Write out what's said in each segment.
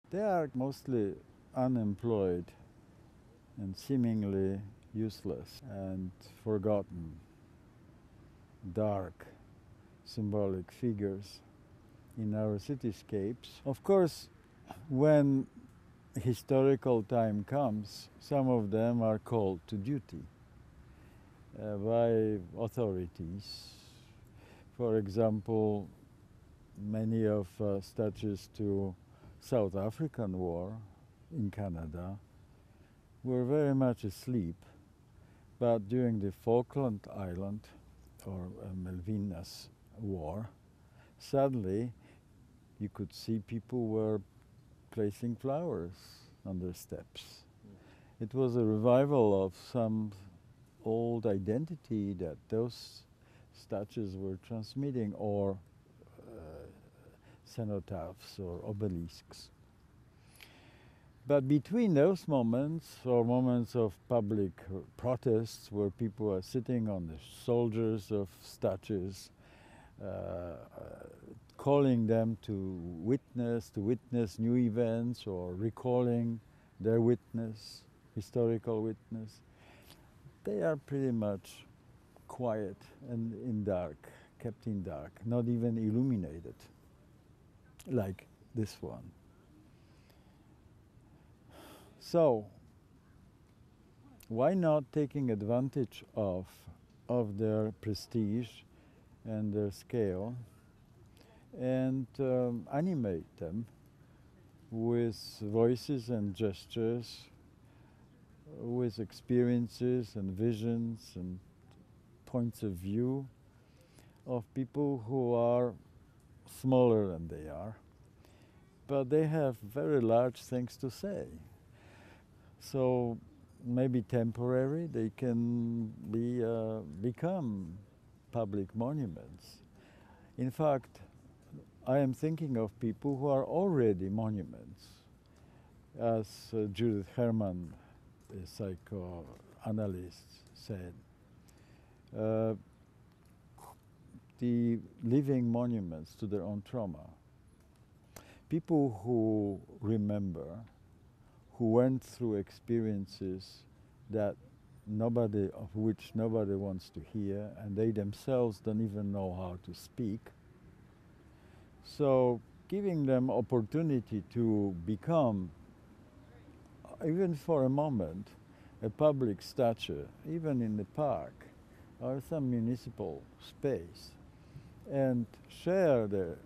They are mostly unemployed and seemingly useless and forgotten, dark, symbolic figures in our cityscapes. Of course, when historical time comes, some of them are called to duty by authorities. For example, many of statues to South African War in Canada were very much asleep, but during the Falkland Island or Malvinas War, suddenly you could see people were placing flowers on their steps. It was a revival of some old identity that those statues were transmitting, or cenotaphs or obelisks. But between those moments, or moments of public protests where people are sitting on the shoulders of statues, calling them to witness new events or recalling their witness, historical witness, they are pretty much quiet and in dark, kept in dark, not even illuminated, like this one. So, why not taking advantage of their prestige and their scale and animate them with voices and gestures, with experiences and visions and points of view of people who are smaller than they are, but they have very large things to say. So maybe temporary, they can become public monuments. In fact, I am thinking of people who are already monuments. As Judith Herman, a psychoanalyst, said, the living monuments to their own trauma. People who remember, who went through experiences of which nobody wants to hear, and they themselves don't even know how to speak. So giving them opportunity to become, even for a moment, a public statue, even in the park or some municipal space, and share their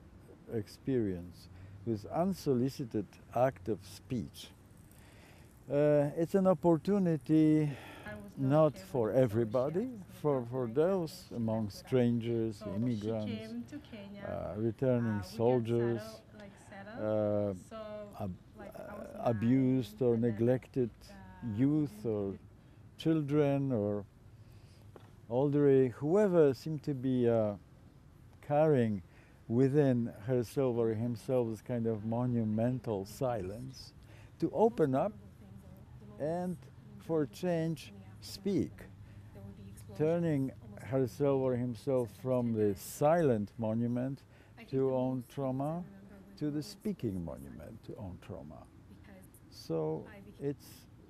experience with unsolicited act of speech. It's an opportunity not for everybody, for those among strangers, immigrants, returning soldiers, abused or neglected youth or children or elderly, whoever seemed to be carrying within herself or himself this kind of monumental silence, to open up and for change speak, turning herself or himself from the silent monument to own trauma to the speaking monument to own trauma. So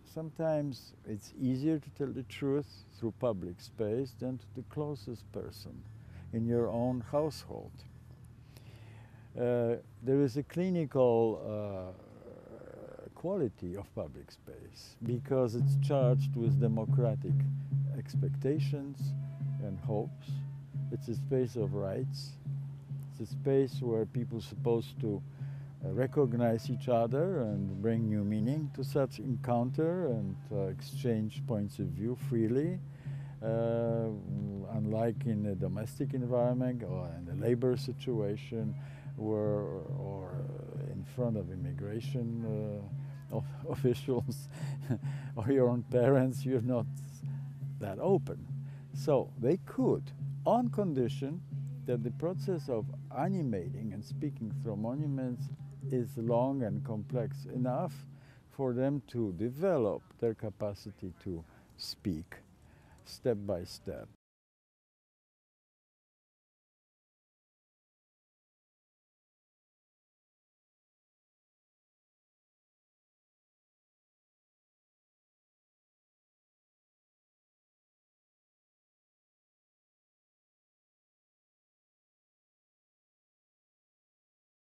sometimes it's easier to tell the truth through public space than to the closest person in your own household. There is a clinical quality of public space because it's charged with democratic expectations and hopes. It's a space of rights. It's a space where people are supposed to recognize each other and bring new meaning to such encounter and exchange points of view freely, unlike in a domestic environment or in a labor situation or in front of immigration officials or your own parents. You're not that open. So they could, on condition that the process of animating and speaking through monuments is long and complex enough for them to develop their capacity to speak step by step.